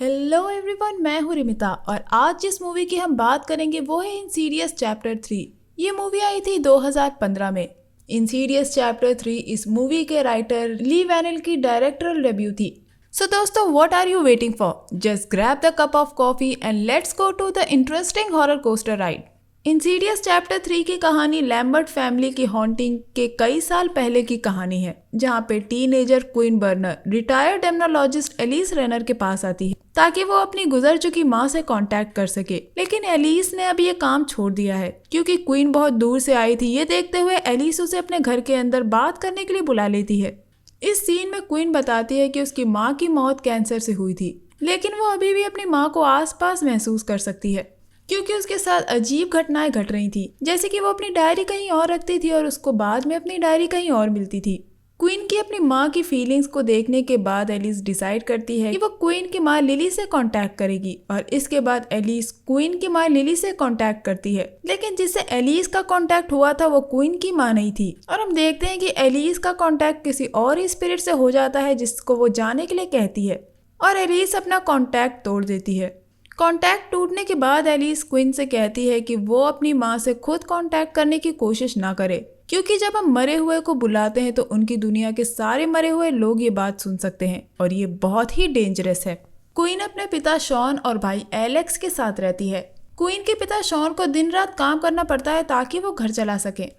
Hello everyone, मैं हूँ रिमिता और आज जिस मूवी की हम बात करेंगे वो है इंसीडियस चैप्टर 3। ये मूवी आई थी 2015 में। इंसीडियस चैप्टर 3 इस मूवी के राइटर ली वैनेल की डायरेक्टरल डेब्यू थी। सो दोस्तों, what are you waiting for? Just grab the cup of coffee and let's go to the interesting horror coaster ride. Insidious chapter 3 की कहानी लैम्बर्ट फैमिली की हॉन्टिंग के कई साल पहले की कहानी है, जहां पे teenager Quinn Brenner retired demonologist Elise Rainier के पास आती है ताकि वो अपनी गुजर चुकी माँ से कांटेक्ट कर सके। लेकिन एलिस ने अभी ये काम छोड़ दिया है क्योंकि क्वीन बहुत दूर से आई थी। ये देखते हुए एलिस उसे अपने घर के अंदर बात करने के लिए बुला लेती है। इस सीन में क्वीन बताती है कि उसकी माँ की मौत कैंसर से हुई थी, लेकिन वो अभी भी अपनी माँ को आसपास महसूस कर सकती है क्योंकि उसके साथ अजीब घटनाएं घट रही थी, जैसे कि वो अपनी डायरी कहीं और रखती थी और उसको बाद में अपनी डायरी कहीं और मिलती थी। क्वीन की अपनी माँ की फीलिंग्स को देखने के बाद एलिस डिसाइड करती है कि वो क्वीन की माँ लिली से कांटेक्ट करेगी और इसके बाद एलिस क्वीन की माँ लिली से कांटेक्ट करती है। लेकिन जिससे एलिस का कांटेक्ट हुआ था वो क्वीन की माँ नहीं थी और हम देखते हैं कि एलिस का कांटेक्ट किसी और ही स्पिरिट से हो जाता है जिसको वो जाने के लिए कहती है और एलिस अपना कांटेक्ट तोड़ देती है। कांटेक्ट टूटने के बाद एलिस क्वीन से कहती है कि वो अपनी माँ से खुद कांटेक्ट करने की कोशिश ना करे क्योंकि जब हम मरे हुए को बुलाते हैं तो उनकी दुनिया के सारे मरे हुए लोग ये बात सुन सकते हैं और ये बहुत ही डेंजरस है। क्वीन अपने पिता शॉन और भाई एलेक्स के साथ रहती है। क्वीन के पिता शॉन को दिन रात काम करना पड़ता है ताकि वो घर चला सके।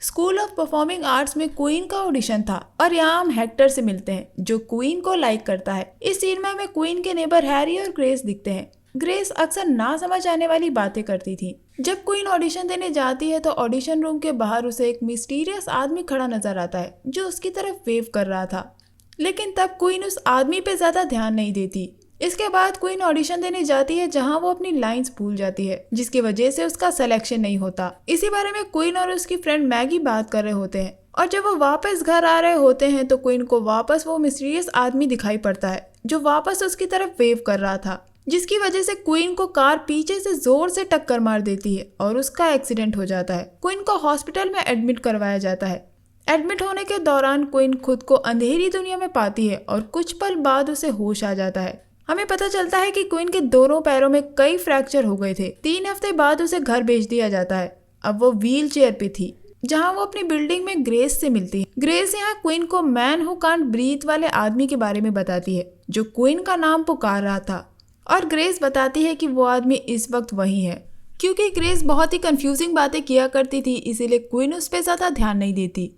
स्कूल ऑफ परफॉर्मिंग आर्ट्स में क्वीन का ऑडिशन था और यहाँ हम हेक्टर से मिलते हैं जो क्वीन को लाइक करता है। इस सीन में हमें क्वीन के नेबर हैरी और ग्रेस दिखते हैं। ग्रेस अक्सर ना समझ आने वाली बातें करती थी। जब क्वीन ऑडिशन देने जाती है तो ऑडिशन रूम के बाहर उसे एक मिस्टीरियस आदमी खड़ा नजर आता है जो उसकी तरफ वेव कर रहा था, लेकिन तब क्वीन उस आदमी पे ज्यादा ध्यान नहीं देती। इसके बाद क्वीन ऑडिशन देने जाती है जहां वो अपनी लाइंस भूल जाती है जिसकी वजह से उसका सिलेक्शन नहीं होता। इसी बारे में क्वीन और उसकी फ्रेंड मैगी बात कर रहे होते हैं और जब वो वापस घर आ रहे होते हैं तो क्वीन को वापस वो मिस्टीरियस आदमी दिखाई पड़ता है जो वापस उसकी तरफ वेव कर रहा था, जिसकी वजह से क्वीन को कार पीछे से जोर से टक्कर मार देती है और उसका एक्सीडेंट हो जाता है। क्वीन को हॉस्पिटल में एडमिट करवाया जाता है। एडमिट होने के दौरान क्वीन खुद को अंधेरी दुनिया में पाती है और कुछ पल बाद उसे होश आ जाता है। हमें पता चलता है कि क्वीन के दोनों पैरों में कई फ्रैक्चर हो गए थे। 3 हफ्ते बाद उसे घर भेज दिया जाता है। अब वो व्हील चेयर पे थी जहाँ वो अपनी बिल्डिंग में ग्रेस से मिलती है। ग्रेस यहाँ क्वीन को मैन हु कांट ब्रीथ वाले आदमी के बारे में बताती है जो क्वीन का नाम पुकार रहा था और ग्रेस बताती है कि वो आदमी इस वक्त वही है। क्योंकि ग्रेस बहुत ही कंफ्यूजिंग बातें किया करती थी इसीलिए क्वीन उस पर ज्यादा ध्यान नहीं देती।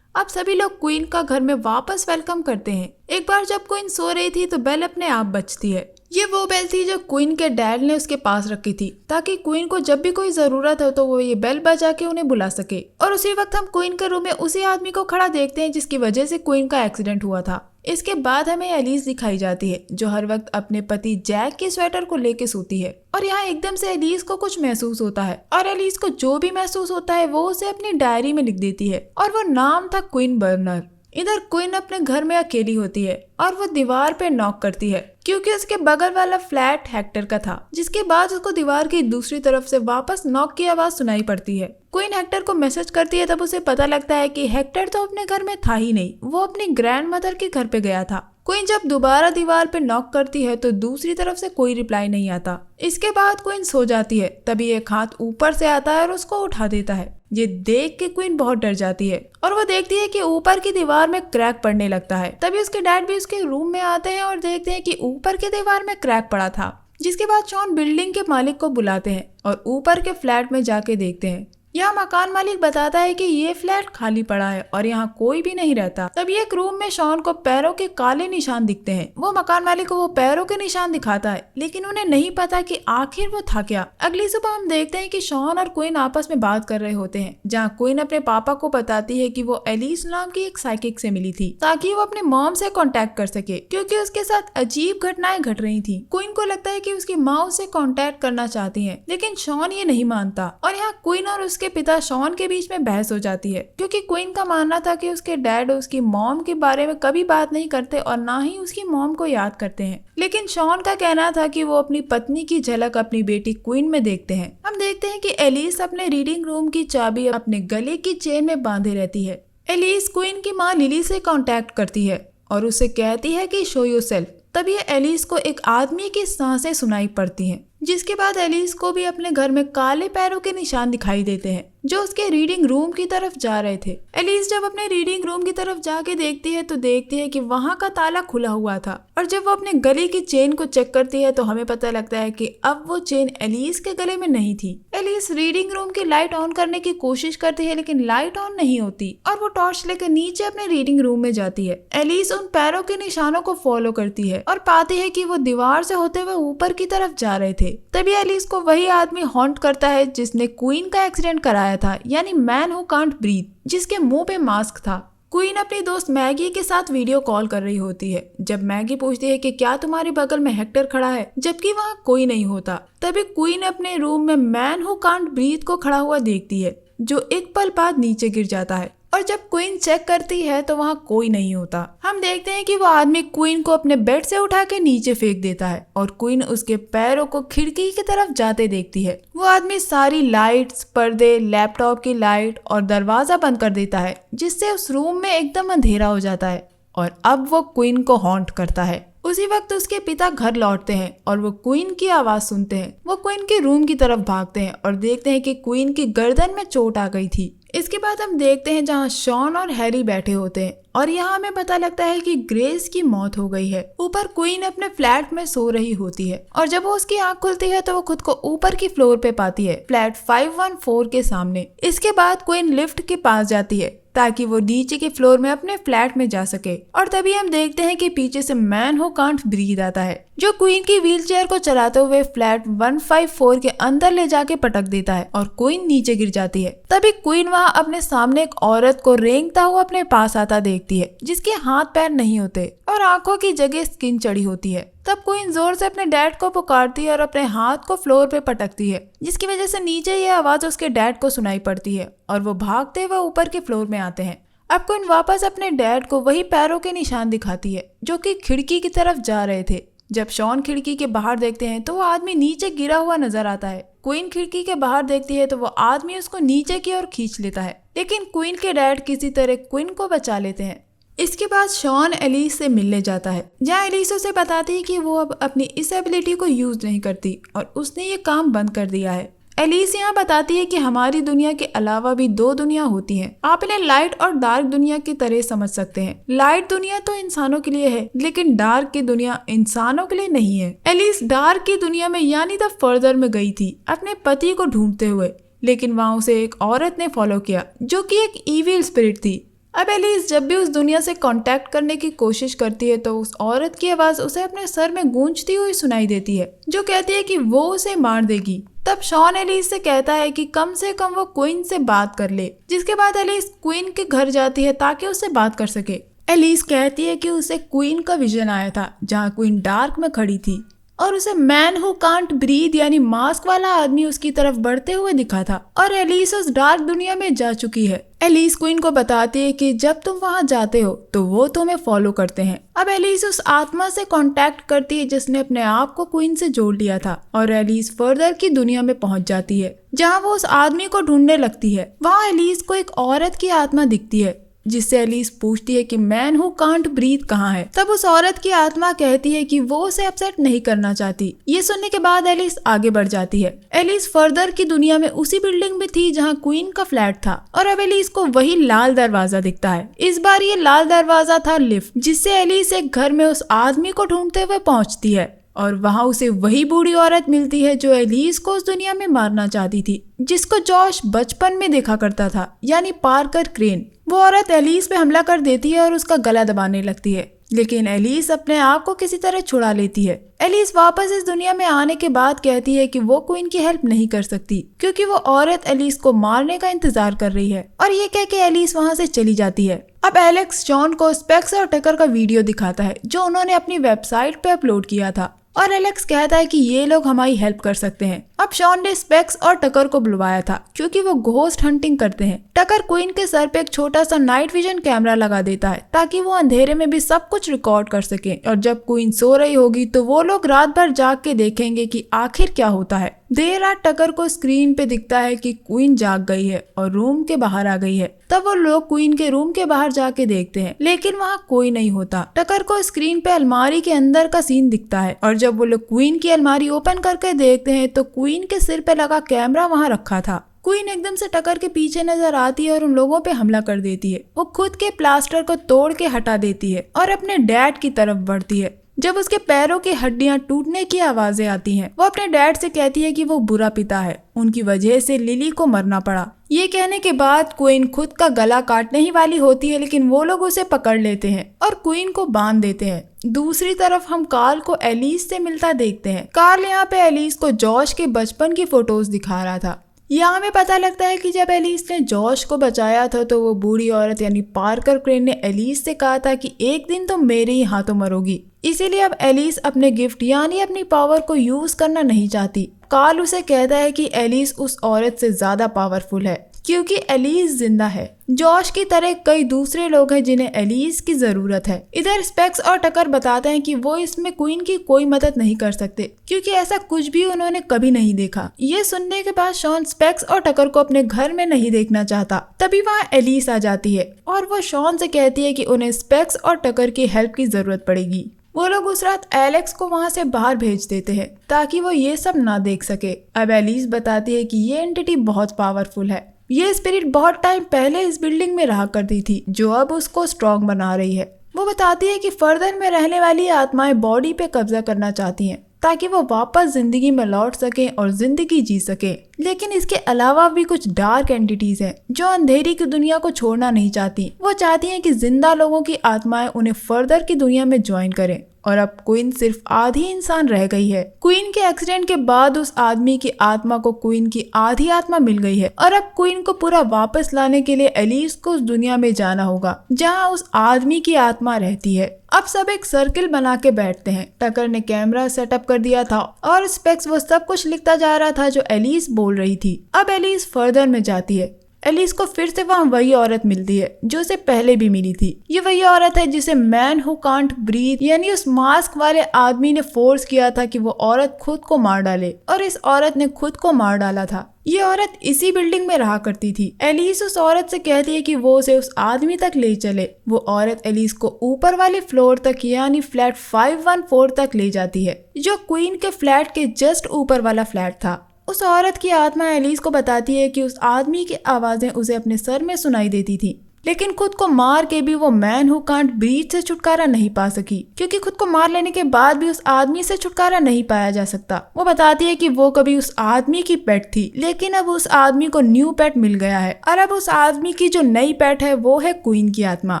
अब सभी लोग क्वीन का घर में वापस वेलकम करते हैं। एक बार जब क्वीन सो रही थी तो बेल अपने आप बजती है। ये वो बेल थी जो क्वीन के डैड ने उसके पास रखी थी ताकि क्वीन को जब भी कोई जरूरत हो तो वो ये बेल बजा के उन्हें बुला सके। और उसी वक्त हम क्वीन के रूम में उसी आदमी को खड़ा देखते हैं जिसकी वजह से क्वीन का एक्सीडेंट हुआ था। इसके बाद हमें एलिस दिखाई जाती है जो हर वक्त अपने पति जैक के स्वेटर को लेके सोती है और यहाँ एकदम से एलिस को कुछ महसूस होता है और एलिस को जो भी महसूस होता है वो उसे अपनी डायरी में लिख देती है और वो नाम था क्वीन बर्नर। इधर क्वीन अपने घर में अकेली होती है और वो दीवार पे नॉक करती है क्योंकि उसके बगल वाला फ्लैट हेक्टर का था, जिसके बाद उसको दीवार की दूसरी तरफ से वापस नॉक की आवाज सुनाई पड़ती है। क्वीन हेक्टर को मैसेज करती है, तब उसे पता लगता है कि हेक्टर तो अपने घर में था ही नहीं, वो अपनी ग्रैंड मदर के घर पे गया था। क्वीन जब दोबारा दीवार पे नॉक करती है तो दूसरी तरफ से कोई रिप्लाई नहीं आता। इसके बाद क्वीन सो जाती है। तभी एक हाथ ऊपर से आता है और उसको उठा देता है। ये देख के क्वीन बहुत डर जाती है और वो देखती है कि ऊपर की दीवार में क्रैक पड़ने लगता है। तभी उसके डैड भी उसके रूम में आते हैं और देखते हैं कि ऊपर की दीवार में क्रैक पड़ा था। जिसके बाद शॉन बिल्डिंग के मालिक को बुलाते हैं और ऊपर के फ्लैट में जाके देखते हैं। यहाँ मकान मालिक बताता है कि ये फ्लैट खाली पड़ा है और यहाँ कोई भी नहीं रहता। तभी एक रूम में शॉन को पैरों के काले निशान दिखते हैं। वो मकान मालिक को वो पैरों के निशान दिखाता है लेकिन उन्हें नहीं पता कि आखिर वो था क्या। अगली सुबह हम देखते हैं कि शॉन और क्वीन आपस में बात कर रहे होते हैं जहाँ क्वीन अपने पापा को बताती है कि वो एलिस नाम की एक साइकिक से मिली थी ताकि वो अपने मॉम से कॉन्टेक्ट कर सके क्योंकि उसके साथ अजीब घटनाएं घट रही थी। क्वीन को लगता है कि उसकी माँ उसे कॉन्टेक्ट करना चाहती है लेकिन शॉन ये नहीं मानता और यहाँ क्वीन और उसके पिता शॉन के बीच में बहस हो जाती है क्योंकि क्वीन का मानना था कि उसके डैड उसकी मॉम के बारे में कभी बात नहीं करते और ना ही उसकी मॉम को याद करते हैं। लेकिन शॉन का कहना था कि वो अपनी पत्नी की झलक अपनी बेटी क्वीन में देखते हैं। हम देखते हैं कि एलिस अपने रीडिंग रूम की चाबी अपने गले की चेन में बांधे रहती है। एलिस क्वीन की माँ लिली से कांटेक्ट करती है और उसे कहती है कि शो योरसेल्फ तभी एलिस को एक आदमी की सांसें सुनाई पड़ती हैं, जिसके बाद एलिस को भी अपने घर में काले पैरों के निशान दिखाई देते हैं जो उसके रीडिंग रूम की तरफ जा रहे थे। एलिस जब अपने रीडिंग रूम की तरफ जाके देखती है तो देखती है कि वहाँ का ताला खुला हुआ था, और जब वो अपने गले की चेन को चेक करती है तो हमें पता लगता है कि अब वो चेन एलिस के गले में नहीं थी। एलिस रीडिंग रूम की लाइट ऑन करने की कोशिश करती है लेकिन लाइट ऑन नहीं होती और वो टॉर्च लेकर नीचे अपने रीडिंग रूम में जाती है। एलिस उन पैरों के निशानों को फॉलो करती है और पाती है कि वो दीवार से होते हुए ऊपर की तरफ जा रहे थे। तभी एलिस को वही आदमी हॉन्ट करता है जिसने क्वीन का एक्सीडेंट कराया था, यानी मैन हु कांट ब्रीथ, जिसके मुंह पे मास्क था। क्वीन अपनी दोस्त मैगी के साथ वीडियो कॉल कर रही होती है। जब मैगी पूछती है कि क्या तुम्हारे बगल में हेक्टर खड़ा है, जबकि वहाँ कोई नहीं होता, तभी क्वीन अपने रूम में मैन हु कांट ब्रीथ को खड़ा हुआ देखती है जो एक पल बाद नीचे गिर जाता है, और जब क्वीन चेक करती है तो वहाँ कोई नहीं होता। हम देखते हैं कि वो आदमी क्वीन को अपने बेड से उठा के नीचे फेंक देता है और क्वीन उसके पैरों को खिड़की की तरफ जाते देखती है। वो आदमी सारी लाइट्स, पर्दे, लैपटॉप की लाइट और दरवाजा बंद कर देता है, जिससे उस रूम में एकदम अंधेरा हो जाता है और अब वो क्वीन को हॉन्ट करता है। उसी वक्त उसके पिता घर लौटते हैं और वो क्वीन की आवाज सुनते हैं। वो क्वीन के रूम की तरफ भागते हैं और देखते हैं कि क्वीन की गर्दन में चोट आ गई थी। इसके बाद हम देखते हैं जहाँ शॉन और हैरी बैठे होते हैं और यहाँ हमें पता लगता है कि ग्रेस की मौत हो गई है। ऊपर क्वीन अपने फ्लैट में सो रही होती है और जब वो उसकी आंख खुलती है तो वो खुद को ऊपर की फ्लोर पे पाती है, फ्लैट 514 के सामने। इसके बाद क्वीन लिफ्ट के पास जाती है ताकि वो नीचे के फ्लोर में अपने फ्लैट में जा सके, और तभी हम देखते हैं कि पीछे से मैन हु कांट ब्रीथ आता है जो क्वीन की व्हीलचेयर को चलाते हुए फ्लैट 154 के अंदर ले जाके पटक देता है और क्वीन नीचे गिर जाती है। तभी क्वीन वहाँ अपने सामने एक औरत को रेंगता हुआ अपने पास आता देखती है जिसके हाथ पैर नहीं होते और आंखों की जगह स्किन चढ़ी होती है। तब क्वीन जोर से अपने डैड को पुकारती है और अपने हाथ को फ्लोर पे पटकती है, जिसकी वजह से नीचे ये आवाज उसके डैड को सुनाई पड़ती है और वो भागते हुए ऊपर के फ्लोर में आते हैं। अब क्वीन वापस अपने डैड को वही पैरों के निशान दिखाती है जो कि खिड़की की तरफ जा रहे थे। जब शॉन खिड़की के बाहर देखते हैं तो वो आदमी नीचे गिरा हुआ नजर आता है। क्वीन खिड़की के बाहर देखती है तो वो आदमी उसको नीचे की ओर खींच लेता है, लेकिन क्वीन के डैड किसी तरह क्वीन को बचा लेते हैं। इसके बाद शॉन एलिस से मिलने जाता है, जहाँ एलिस उसे बताती है कि वो अब अपनी इस एबिलिटी को यूज नहीं करती और उसने ये काम बंद कर दिया है। एलिस यहाँ बताती है कि हमारी दुनिया के अलावा भी दो दुनिया होती हैं। आप इन्हें लाइट और डार्क दुनिया की तरह समझ सकते हैं। लाइट दुनिया तो इंसानों के लिए है, लेकिन डार्क की दुनिया इंसानों के लिए नहीं है। एलिस डार्क की दुनिया में यानी द फर्दर में गई थी अपने पति को ढूंढते हुए, लेकिन वहाँ उसे एक औरत ने फॉलो किया जो कि एक इविल स्पिरिट थी। अब एलिस जब भी उस दुनिया से कांटेक्ट करने की कोशिश करती है तो उस औरत की आवाज उसे अपने सर में गूंजती हुई सुनाई देती है जो कहती है कि वो उसे मार देगी। तब शॉन एलिस से कहता है कि कम से कम वो क्वीन से बात कर ले, जिसके बाद एलिस क्वीन के घर जाती है ताकि उससे बात कर सके। एलिस कहती है कि उसे क्वीन का विजन आया था जहाँ क्वीन डार्क में खड़ी थी और उसे मैन हु कांट ब्रीथ यानी मास्क वाला आदमी उसकी तरफ बढ़ते हुए दिखा था और एलिस उस डार्क दुनिया में जा चुकी है। एलिस क्वीन को बताती है कि जब तुम वहां जाते हो तो वो तुम्हें फॉलो करते हैं। अब एलिस उस आत्मा से कांटेक्ट करती है जिसने अपने आप को क्वीन से जोड़ लिया था और एलिस फर्दर की दुनिया में पहुंच जाती है जहां वो उस आदमी को ढूंढने लगती है। वहां एलिस को एक औरत की आत्मा दिखती है जिससे एलिस पूछती है कि मैन हु कांट ब्रीथ कहाँ है। तब उस औरत की आत्मा कहती है कि वो उसे अपसेट नहीं करना चाहती। ये सुनने के बाद एलिस आगे बढ़ जाती है। एलिस फर्दर की दुनिया में उसी बिल्डिंग में थी जहाँ क्वीन का फ्लैट था और अब एलिस को वही लाल दरवाजा दिखता है। इस बार ये लाल दरवाजा था लिफ्ट, जिससे एलिस एक घर में उस आदमी को ढूंढते हुए पहुंचती है और वहां उसे वही बूढ़ी औरत मिलती है जो एलिस को उस दुनिया में मारना चाहती थी, जिसको जॉश बचपन में देखा करता था, यानी पार्कर क्रेन। वो औरत एलिस पे हमला कर देती है और उसका गला दबाने लगती है, लेकिन एलिस अपने आप को किसी तरह छुड़ा लेती है। एलिस वापस इस दुनिया में आने के बाद कहती है कि वो क्वीन की हेल्प नहीं कर सकती क्योंकि वो औरत एलिस को मारने का इंतजार कर रही है, और ये कह के एलिस वहाँ से चली जाती है। अब एलेक्स जॉन को स्पेक्स और टकर का वीडियो दिखाता है जो उन्होंने अपनी वेबसाइट पे अपलोड किया था और एलेक्स कहता है कि ये लोग हमारी हेल्प कर सकते हैं। अब शॉन ने स्पेक्स और टकर को बुलवाया था क्योंकि वो घोस्ट हंटिंग करते हैं, टकर क्वीन के सर पे एक छोटा सा नाइट विजन कैमरा लगा देता है ताकि वो अंधेरे में भी सब कुछ रिकॉर्ड कर सके, और जब क्वीन सो रही होगी तो वो लोग रात भर जाग के देखेंगे कि आखिर क्या होता है। देर रात टकर को स्क्रीन पे दिखता है कि क्वीन जाग गई है और रूम के बाहर आ गई है। तब वो लोग क्वीन के रूम के बाहर जाके देखते हैं, लेकिन वहाँ कोई नहीं होता। टकर को स्क्रीन पे अलमारी के अंदर का सीन दिखता है, और जब वो लोग क्वीन की अलमारी ओपन करके देखते हैं तो क्वीन के सिर पे लगा कैमरा वहाँ रखा था। क्वीन एकदम से टकर के पीछे नजर आती है और उन लोगों पे हमला कर देती है। वो खुद के प्लास्टर को तोड़ के हटा देती है और अपने डैड की तरफ बढ़ती है। जब उसके पैरों की हड्डियां टूटने की आवाजें आती हैं, वो अपने डैड से कहती है कि वो बुरा पिता है, उनकी वजह से लिली को मरना पड़ा। ये कहने के बाद क्वीन खुद का गला काटने ही वाली होती है, लेकिन वो लोग उसे पकड़ लेते हैं और क्वीन को बांध देते हैं। दूसरी तरफ हम कार्ल को एलिस से मिलता देखते हैं। कार्ल यहाँ पे एलिस को जॉश के बचपन की फोटोज दिखा रहा था। यहाँ हमें पता लगता है कि जब एलिस ने जॉश को बचाया था तो वो बूढ़ी औरत यानी पार्कर क्रेन ने एलिस से कहा था कि एक दिन तो मेरे ही हाथों मरोगी। इसीलिए अब एलिस अपने गिफ्ट यानी अपनी पावर को यूज करना नहीं चाहती। कार्ल उसे कहता है कि एलिस उस औरत से ज्यादा पावरफुल है क्योंकि एलिस जिंदा है। जॉश की तरह कई दूसरे लोग हैं जिन्हें एलिस की जरूरत है। इधर स्पेक्स और टकर बताते हैं कि वो इसमें क्वीन की कोई मदद नहीं कर सकते क्योंकि ऐसा कुछ भी उन्होंने कभी नहीं देखा। ये सुनने के बाद शॉन स्पेक्स और टकर को अपने घर में नहीं देखना चाहता। तभी वहाँ एलिस आ जाती है और वो शॉन से कहती है कि उन्हें स्पेक्स और टकर की हेल्प की जरूरत पड़ेगी। वो लोग उस रात एलेक्स को वहाँ से बाहर भेज देते हैं ताकि वो ये सब ना देख सके। अब एलिस बताती है कि ये एंटिटी बहुत पावरफुल है। ये स्पिरिट बहुत टाइम पहले इस बिल्डिंग में रहा करती थी जो अब उसको स्ट्रॉन्ग बना रही है। वो बताती है कि फर्दर में रहने वाली आत्माएं बॉडी पे कब्जा करना चाहती हैं ताकि वो वापस जिंदगी में लौट सके और जिंदगी जी सके। लेकिन इसके अलावा भी कुछ डार्क एंटिटीज हैं जो अंधेरी की दुनिया को छोड़ना नहीं चाहती। वो चाहती हैं कि जिंदा लोगों की आत्माएं उन्हें फर्दर की दुनिया में ज्वाइन करें। और अब क्वीन सिर्फ आधी इंसान रह गई है। क्वीन के एक्सीडेंट के बाद उस आदमी की आत्मा को क्वीन की आधी आत्मा मिल गई है और अब क्वीन को पूरा वापस लाने के लिए एलिस को उस दुनिया में जाना होगा जहां उस आदमी की आत्मा रहती है। अब सब एक सर्किल बना के बैठते हैं। टकर ने कैमरा सेटअप कर दिया था और स्पेक्स वो सब कुछ लिखता जा रहा था जो एलिस बोल रही थी। अब एलिस फर्दर में जाती है। एलिस को फिर से वहाँ वही औरत मिलती है जो उसे पहले भी मिली थी। ये वही औरत है जिसे मैन हु कांट ब्रीथ यानी उस मास्क वाले आदमी ने फोर्स किया था कि वो औरत खुद को मार डाले, और इस औरत ने खुद को मार डाला था। ये औरत इसी बिल्डिंग में रहा करती थी। एलिस उस औरत से कहती है कि वो उसे उस आदमी तक ले चले। वो औरत एलिस को ऊपर वाले फ्लोर तक यानी फ्लैट 514 तक ले जाती है जो क्वीन के फ्लैट के जस्ट ऊपर वाला फ्लैट था। उस औरत की आत्मा एलिस को बताती है कि उस आदमी की आवाजें उसे अपने सर में सुनाई देती थी, लेकिन खुद को मार के भी वो मैन हु कांट ब्रीथ से छुटकारा नहीं पा सकी क्योंकि खुद को मार लेने के बाद भी उस आदमी से छुटकारा नहीं पाया जा सकता। वो बताती है कि वो कभी उस आदमी की पेट थी, लेकिन अब उस आदमी को न्यू पेट मिल गया है और अब उस आदमी की जो नई पेट है वो है क्वीन की आत्मा।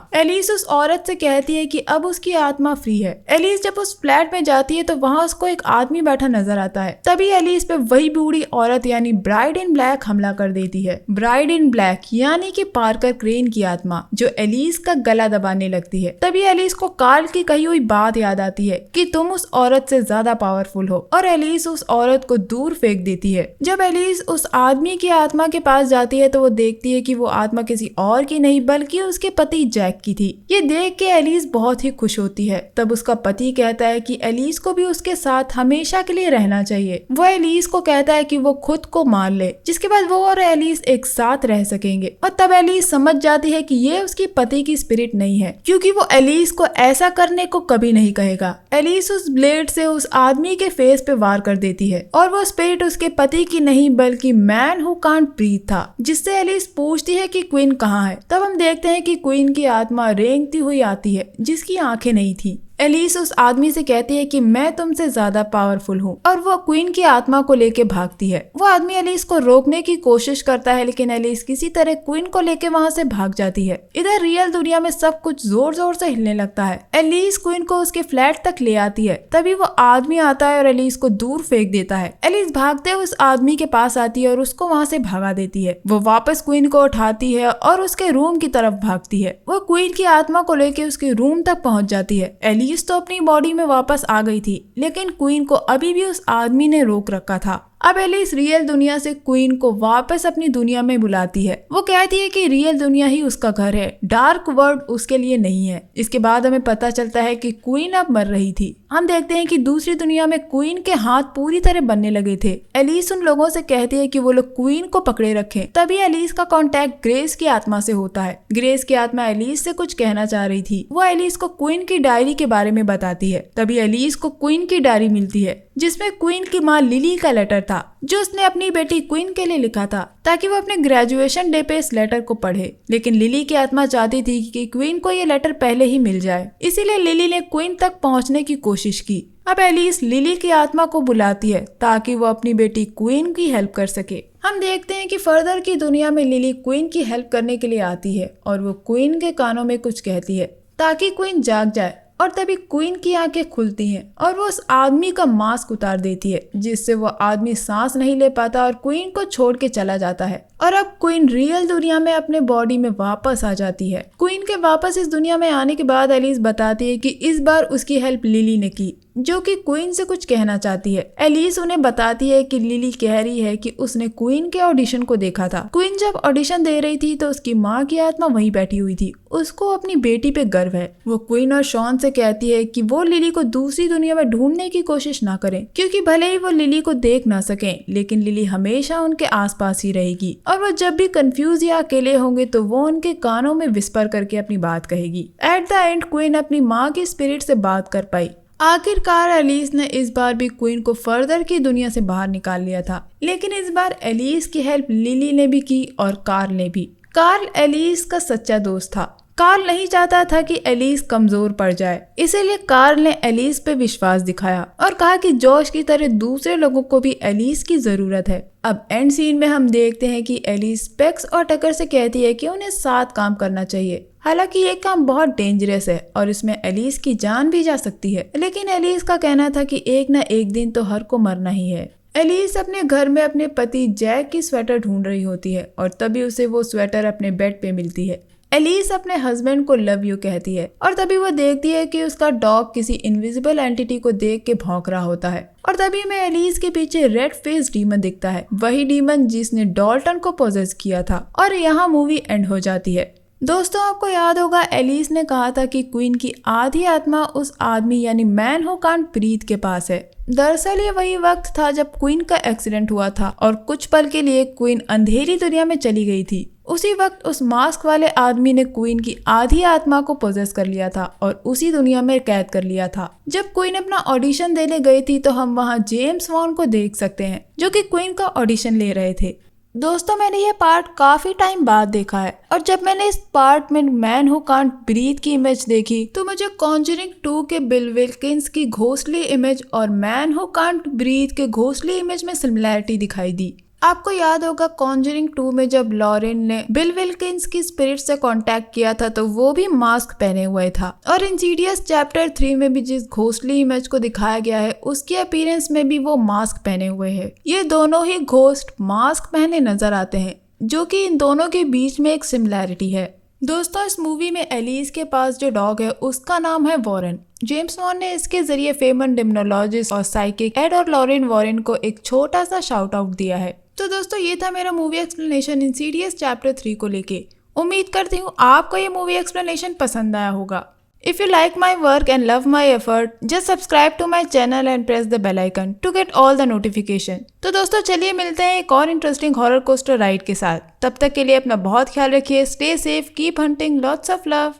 एलिस उस औरत से कहती है कि अब उसकी आत्मा फ्री है। एलिस जब उस फ्लैट में जाती है तो वहाँ उसको एक आदमी बैठा नजर आता है। तभी एलिस पे वही बूढ़ी औरत यानी ब्राइड इन ब्लैक हमला कर देती है। ब्राइड इन ब्लैक यानी कि पार्कर क्रेन की आत्मा जो एलिस का गला दबाने लगती है। तभी एलिस को कार्ल की कही हुई बात याद आती है कि तुम उस औरत से ज्यादा पावरफुल हो, और एलिस उस औरत को दूर फेंक देती है। जब एलिस उस आदमी की आत्मा के पास जाती है तो वो देखती है कि वो आत्मा किसी और की नहीं बल्कि उसके पति जैक की थी। ये देख के एलिस बहुत ही खुश होती है। तब उसका पति कहता है कि एलिस को भी उसके साथ हमेशा के लिए रहना चाहिए। वो एलिस को कहता है कि वो खुद को मार ले, जिसके बाद वो और एलिस एक साथ रह सकेंगे। और तब एलिस समझ जाती है कि ये उसकी पति की स्पिरिट नहीं है क्योंकि वो एलिस को ऐसा करने को कभी नहीं कहेगा। एलिस उस ब्लेड से उस आदमी के फेस पे वार कर देती है और वो स्पिरिट उसके पति की नहीं बल्कि मैन हु कांट ब्रीथ था, जिससे एलिस पूछती है कि क्वीन कहाँ है। तब हम देखते हैं कि क्वीन की आत्मा रेंगती हुई आती है जिसकी आंखें नहीं थी। एलिस उस आदमी से कहती है कि मैं तुमसे ज्यादा पावरफुल हूँ, और वो क्वीन की आत्मा को लेके भागती है। वो आदमी एलिस को रोकने की कोशिश करता है लेकिन एलिस किसी तरह क्वीन को लेके वहाँ से भाग जाती है। इधर रियल दुनिया में सब कुछ जोर जोर से हिलने लगता है। एलिस क्वीन को उसके फ्लैट तक ले आती है। तभी वो आदमी आता है और एलिस को दूर फेंक देता है। एलिस भागते हुए उस आदमी के पास आती है और उसको वहाँ से भगा देती है। वो वापस क्वीन को उठाती है और उसके रूम की तरफ भागती है। वो क्वीन की आत्मा को लेके उसके रूम तक पहुँच जाती है। एलिस तो अपनी बॉडी में वापस आ गई थी लेकिन क्वीन को अभी भी उस आदमी ने रोक रखा था। अब एलिस रियल दुनिया से क्वीन को वापस अपनी दुनिया में बुलाती है। वो कहती है कि रियल दुनिया ही उसका घर है, डार्क वर्ल्ड उसके लिए नहीं है। इसके बाद हमें पता चलता है कि क्वीन अब मर रही थी। हम देखते हैं कि दूसरी दुनिया में क्वीन के हाथ पूरी तरह बनने लगे थे। एलिस उन लोगों से कहती है कि वो लोग क्वीन को पकड़े रखें। तभी एलिस का कांटेक्ट ग्रेस की आत्मा से होता है। ग्रेस की आत्मा एलिस से कुछ कहना चाह रही थी। वो एलिस को क्वीन की डायरी के बारे में बताती है। तभी एलिस को क्वीन की डायरी मिलती है जिसमें क्वीन की माँ लिली का लेटर था जो उसने अपनी बेटी क्वीन के लिए लिखा था ताकि वो अपने ग्रेजुएशन डे पे इस लेटर को पढ़े। लेकिन लिली की आत्मा चाहती थी कि क्वीन को ये लेटर पहले ही मिल जाए, इसीलिए लिली ने क्वीन तक पहुंचने की कोशिश की। अब एलिस लिली की आत्मा को बुलाती है ताकि वो अपनी बेटी क्वीन की हेल्प कर सके। हम देखते हैं कि फर्दर की दुनिया में लिली क्वीन की हेल्प करने के लिए आती है और वो क्वीन के कानों में कुछ कहती है ताकि क्वीन जाग जाए। और तभी क्वीन की आंखें खुलती हैं और वो उस आदमी का मास्क उतार देती है जिससे वो आदमी सांस नहीं ले पाता और क्वीन को छोड़ के चला जाता है। और अब क्वीन रियल दुनिया में अपने बॉडी में वापस आ जाती है। क्वीन के वापस इस दुनिया में आने के बाद एलिस बताती है कि इस बार उसकी हेल्प लिली ने की जो कि क्वीन से कुछ कहना चाहती है। एलिस उन्हें बताती है कि लिली कह रही है कि उसने क्वीन के ऑडिशन को देखा था। क्वीन जब ऑडिशन दे रही थी तो उसकी माँ की आत्मा वहीं बैठी हुई थी। उसको अपनी बेटी पे गर्व है। वो क्वीन और शॉन से कहती है कि वो लिली को दूसरी दुनिया में ढूंढने की कोशिश ना करें क्योंकि भले ही वो लिली को देख ना सकें लेकिन लिली हमेशा उनके आसपास ही रहेगी और वो जब भी कंफ्यूज या अकेले होंगे तो वो उनके कानों में विस्पर करके अपनी बात कहेगी। एट द एंड क्वीन अपनी माँ की स्पिरिट से बात कर पाई। आखिरकार एलिस ने इस बार भी क्वीन को फर्दर की दुनिया से बाहर निकाल लिया था, लेकिन इस बार एलिस की हेल्प लिली ने भी की और कार्ल ने भी। कार्ल एलिस का सच्चा दोस्त था। कार्ल नहीं चाहता था कि एलिस कमजोर पड़ जाए, इसीलिए कार्ल ने एलिस पे विश्वास दिखाया और कहा कि जॉश की तरह दूसरे लोगों को भी एलिस की जरूरत है। अब एंड सीन में हम देखते हैं कि एलिस पेक्स और टकर से कहती है कि उन्हें साथ काम करना चाहिए। हालांकि ये काम बहुत डेंजरस है और इसमें एलिस की जान भी जा सकती है, लेकिन एलिस का कहना था कि एक न एक दिन तो हर को मरना ही है। एलिस अपने घर में अपने पति जैक की स्वेटर ढूंढ रही होती है और तभी उसे वो स्वेटर अपने बेड पे मिलती है। एलिस अपने हस्बैंड को लव यू कहती है और तभी वो देखती है कि उसका डॉग किसी इनविजिबल एंटिटी को देख के भौंक रहा होता है और तभी में एलिस के पीछे रेड फेस डीमन दिखता है, वही डीमन जिसने डॉल्टन को पोजेस किया था। और यहाँ मूवी एंड हो जाती है। दोस्तों, आपको याद होगा एलिस ने कहा था कि क्वीन की आधी आत्मा उस आदमी यानी मैन हू कांट ब्रीथ के पास है। दरअसल ये वही वक्त था जब क्वीन का एक्सीडेंट हुआ था और कुछ पल के लिए क्वीन अंधेरी दुनिया में चली गई थी। उसी वक्त उस मास्क वाले आदमी ने क्वीन की आधी आत्मा को पोजेस कर लिया था और उसी दुनिया में कैद कर लिया था। जब क्वीन अपना ऑडिशन देने गई थी तो हम वहाँ जेम्स वॉन को देख सकते हैं जो कि क्वीन का ऑडिशन ले रहे थे। दोस्तों, मैंने ये पार्ट काफी टाइम बाद देखा है और जब मैंने इस पार्ट में मैन हू कांट ब्रीथ की इमेज देखी तो मुझे कॉन्जरिंग 2 के बिल विल्किंस की घोस्टली इमेज और मैन हू कांट ब्रीथ के घोस्टली इमेज में सिमिलैरिटी दिखाई दी। आपको याद होगा कॉन्जरिंग 2 में जब लॉरेन ने बिल विल्किंस की स्पिरिट से कांटेक्ट किया था तो वो भी मास्क पहने हुए था और इंसीडियस चैप्टर 3 में भी जिस घोस्टली इमेज को दिखाया गया है उसके अपीयरेंस में भी वो मास्क पहने हुए हैं। ये दोनों ही घोस्ट मास्क पहने नजर आते हैं जो कि इन दोनों के बीच में एक सिमिलैरिटी है। दोस्तों, इस मूवी में एलिस के पास जो डॉग है उसका नाम है वॉरेन। जेम्स वॉन ने इसके जरिए फेमस डिमनोलॉजिस्ट और साइकिक एड और लॉरेन वॉरेन को एक छोटा सा शाउट आउट दिया है। तो दोस्तों, ये था मेरा मूवी एक्सप्लेनेशन इंसीडियस चैप्टर 3 को लेके। उम्मीद करती हूँ आपको ये मूवी एक्सप्लेनेशन पसंद आया होगा। If you like my work and love my effort, just subscribe to my channel and press the bell icon to get all the notification। तो दोस्तों, चलिए मिलते हैं एक और इंटरेस्टिंग हॉरर कोस्टर राइड के साथ। तब तक के लिए अपना बहुत ख्याल रखिए। Stay safe, keep hunting, lots of love.